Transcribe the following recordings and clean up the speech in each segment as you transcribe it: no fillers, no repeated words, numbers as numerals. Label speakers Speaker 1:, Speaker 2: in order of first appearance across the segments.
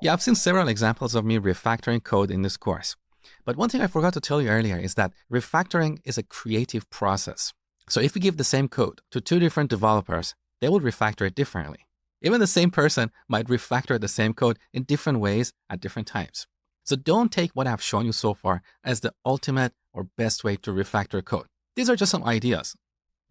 Speaker 1: Yeah, I've seen several examples of me refactoring code in this course. But one thing I forgot to tell you earlier is that refactoring is a creative process. So if we give the same code to two different developers, they will refactor it differently. Even the same person might refactor the same code in different ways at different times. So don't take what I've shown you so far as the ultimate or best way to refactor code. These are just some ideas.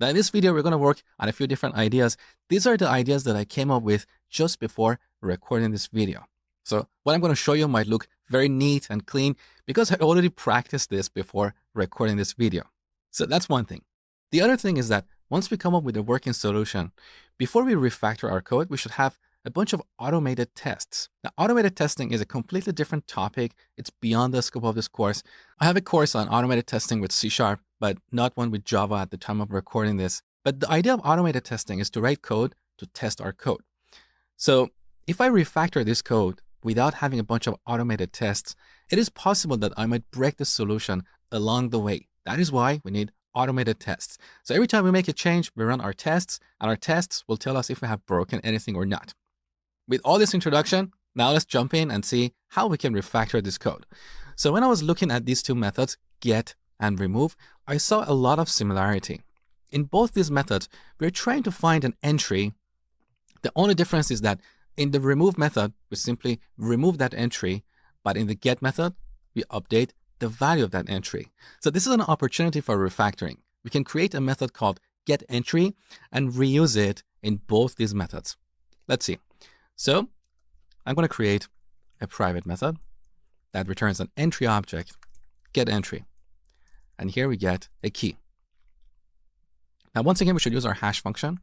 Speaker 1: Now in this video, we're going to work on a few different ideas. These are the ideas that I came up with just before recording this video. So what I'm going to show you might look very neat and clean because I already practiced this before recording this video. So that's one thing. The other thing is that once we come up with a working solution, before we refactor our code, we should have a bunch of automated tests. Now, automated testing is a completely different topic. It's beyond the scope of this course. I have a course on automated testing with C#, but not one with Java at the time of recording this. But the idea of automated testing is to write code to test our code. So if I refactor this code without having a bunch of automated tests, it is possible that I might break the solution along the way. That is why we need automated tests. So every time we make a change, we run our tests, and our tests will tell us if we have broken anything or not. With all this introduction, now let's jump in and see how we can refactor this code. So when I was looking at these two methods, get and remove, I saw a lot of similarity. In both these methods, we're trying to find an entry. The only difference is that in the remove method, we simply remove that entry, but in the get method, we update the value of that entry. So this is an opportunity for refactoring. We can create a method called getEntry and reuse it in both these methods. Let's see. So I'm going to create a private method that returns an entry object, getEntry. And here we get a key. Now, once again, we should use our hash function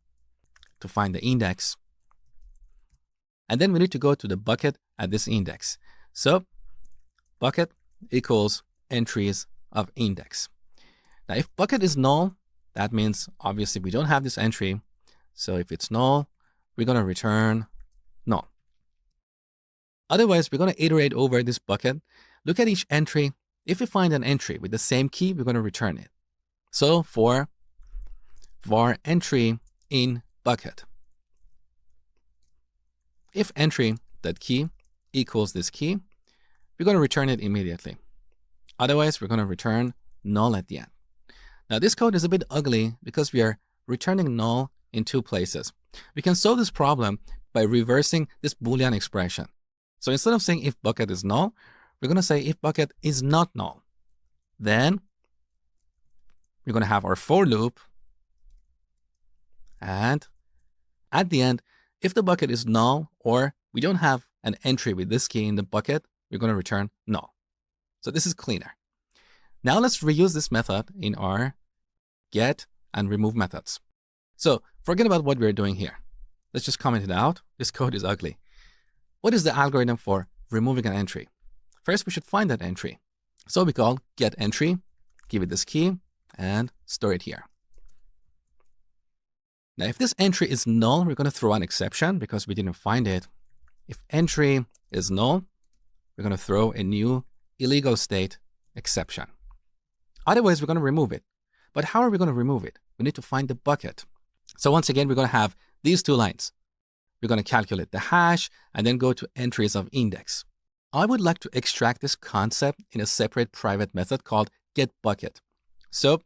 Speaker 1: to find the index. And then we need to go to the bucket at this index. So bucket equals entries of index. Now, if bucket is null, that means obviously we don't have this entry. So if it's null, we're going to return null. Otherwise, we're going to iterate over this bucket. Look at each entry. If we find an entry with the same key, we're going to return it. So for var entry in bucket, if entry.key equals this key, we're going to return it immediately. Otherwise, we're going to return null at the end. Now, this code is a bit ugly because we are returning null in two places. We can solve this problem by reversing this Boolean expression. So instead of saying if bucket is null, we're going to say if bucket is not null. Then we're going to have our for loop. And at the end, if the bucket is null or we don't have an entry with this key in the bucket, we're going to return null. So this is cleaner. Now let's reuse this method in our get and remove methods. So forget about what we're doing here. Let's just comment it out. This code is ugly. What is the algorithm for removing an entry? First, we should find that entry. So we call getEntry, give it this key, and store it here. Now, if this entry is null, we're going to throw an exception because we didn't find it. If entry is null, we're going to throw a new illegal state exception. Otherwise, we're going to remove it. But how are we going to remove it? We need to find the bucket. So once again, we're going to have these two lines. We're going to calculate the hash and then go to entries of index. I would like to extract this concept in a separate private method called getBucket. So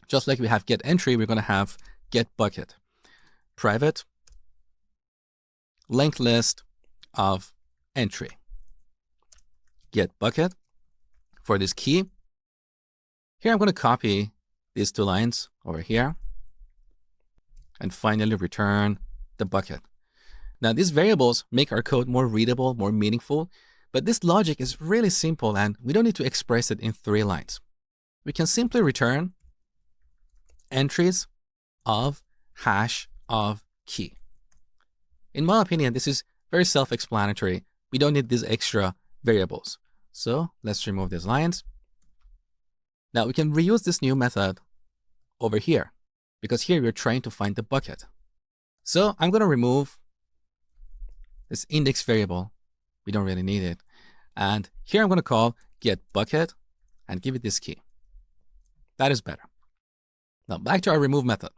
Speaker 1: just like we have getEntry, we're going to have getBucket. Private linked list of entry. GetBucket for this key. Here I'm going to copy these two lines over here and finally return the bucket. Now these variables make our code more readable, more meaningful, but this logic is really simple and we don't need to express it in 3 lines. We can simply return entries of hash of key. In my opinion, this is very self-explanatory. We don't need these extra variables. So let's remove these lines. Now we can reuse this new method over here because here we're trying to find the bucket. So I'm going to remove this index variable. We don't really need it. And here I'm going to call getBucket and give it this key. That is better. Now back to our remove method.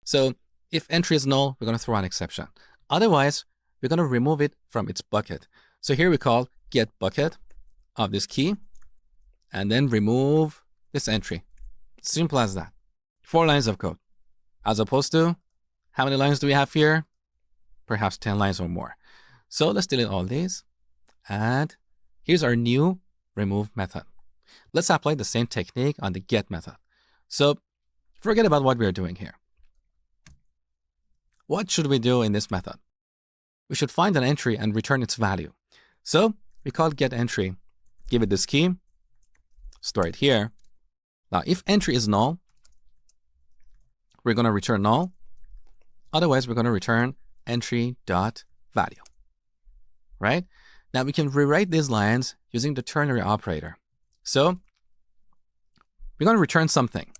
Speaker 1: So if entry is null, we're going to throw an exception. Otherwise, we're going to remove it from its bucket. So here we call get bucket of this key and then remove this entry. Simple as that. 4 lines of code. As opposed to, how many lines do we have here? Perhaps 10 lines or more. So let's delete all these. And here's our new remove method. Let's apply the same technique on the get method. So forget about what we're doing here. What should we do in this method? We should find an entry and return its value. So we call get entry, give it this key, store it here. Now, if entry is null, we're going to return null. Otherwise, we're going to return entry.value, right? Now, we can rewrite these lines using the ternary operator. So we're going to return something.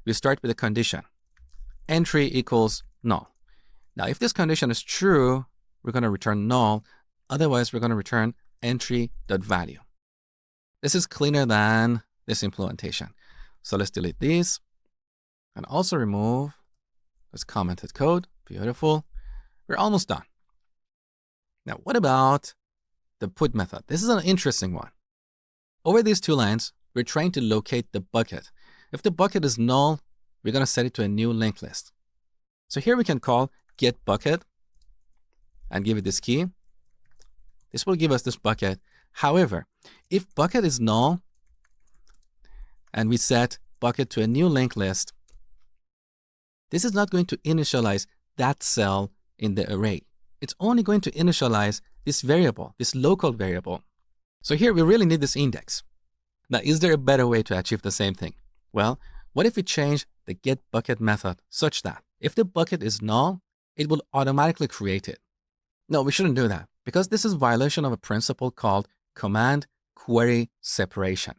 Speaker 1: We start with a condition. Entry equals null. Now, if this condition is true, we're going to return null. Otherwise, we're going to return entry.value. This is cleaner than this implementation. So let's delete these and also remove this commented code. Beautiful. We're almost done. Now, what about the put method? This is an interesting one. Over these 2 lines, we're trying to locate the bucket. If the bucket is null, we're going to set it to a new linked list. So here we can call get bucket and give it this key. This will give us this bucket. However, if bucket is null and we set bucket to a new linked list, this is not going to initialize that cell in the array. It's only going to initialize this variable, this local variable. So here we really need this index. Now, is there a better way to achieve the same thing? Well, what if we change the get bucket method such that if the bucket is null, it will automatically create it? No, we shouldn't do that because this is violation of a principle called command query separation.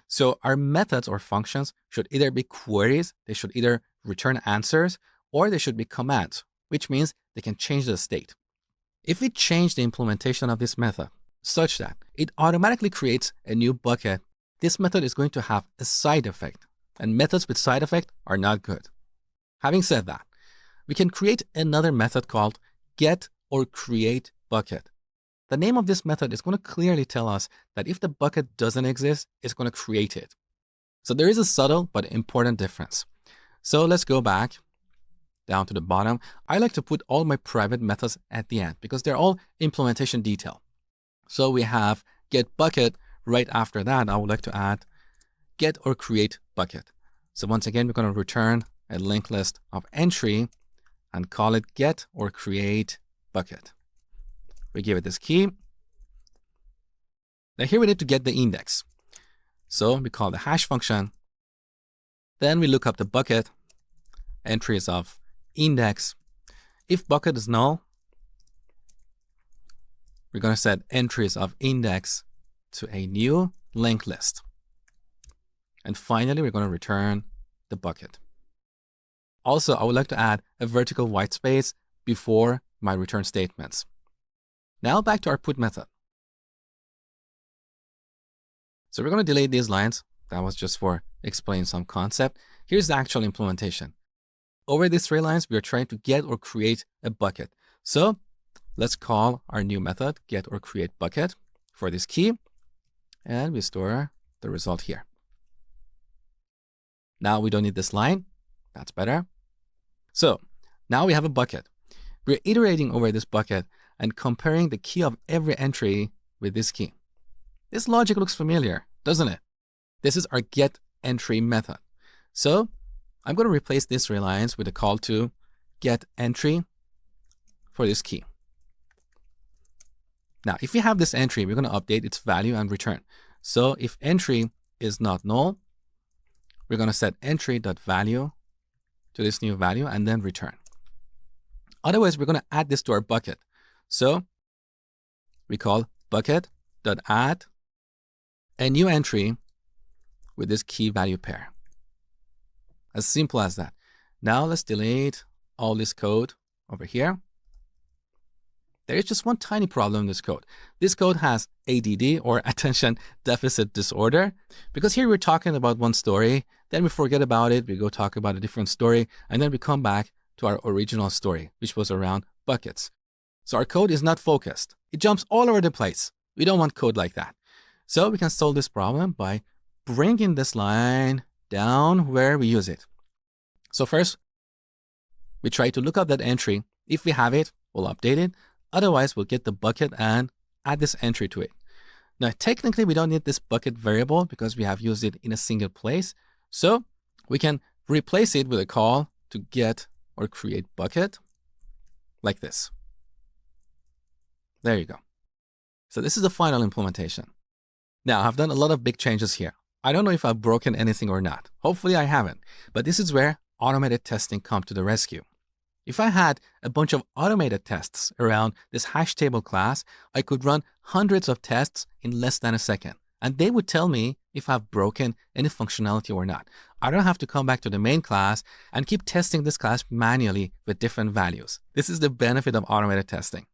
Speaker 1: So our methods or functions should either be queries, they should either return answers, or they should be commands, which means they can change the state. If we change the implementation of this method such that it automatically creates a new bucket, this method is going to have a side effect, and methods with side effect are not good. Having said that, we can create another method called get or create bucket. The name of this method is going to clearly tell us that if the bucket doesn't exist, it's going to create it. So there is a subtle but important difference. So let's go back down to the bottom. I like to put all my private methods at the end because they're all implementation detail. So we have get bucket. Right after that, I would like to add get or create bucket. So once again, we're going to return a linked list of entry and call it get or create bucket. We give it this key. Now here we need to get the index. So we call the hash function. Then we look up the bucket, entries of index. If bucket is null, we're going to set entries of index to a new linked list. And finally, we're going to return the bucket. Also, I would like to add a vertical white space before my return statements. Now back to our put method. So we're going to delete these lines. That was just for explaining some concept. Here's the actual implementation. Over these 3 lines, we are trying to get or create a bucket. So let's call our new method, get or create bucket, for this key. And we store the result here. Now we don't need this line. That's better. So now we have a bucket. We're iterating over this bucket and comparing the key of every entry with this key. This logic looks familiar, doesn't it? This is our get entry method. So I'm going to replace these 3 lines with a call to get entry for this key. Now, if we have this entry, we're going to update its value and return. So if entry is not null, we're going to set entry.value to this new value and then return. Otherwise, we're going to add this to our bucket. So we call bucket.add a new entry with this key value pair. As simple as that. Now let's delete all this code over here. There is just one tiny problem in this code. This code has ADD, or attention deficit disorder, because here we're talking about one story, then we forget about it, we go talk about a different story, and then we come back to our original story, which was around buckets. So our code is not focused. It jumps all over the place. We don't want code like that. So we can solve this problem by bringing this line down where we use it. So first, we try to look up that entry. If we have it, we'll update it. Otherwise, we'll get the bucket and add this entry to it. Now, technically, we don't need this bucket variable because we have used it in a single place. So we can replace it with a call to get or create bucket like this. There you go. So this is the final implementation. Now, I've done a lot of big changes here. I don't know if I've broken anything or not. Hopefully I haven't. But this is where automated testing comes to the rescue. If I had a bunch of automated tests around this hash table class, I could run hundreds of tests in less than a second. And they would tell me if I've broken any functionality or not. I don't have to come back to the main class and keep testing this class manually with different values. This is the benefit of automated testing.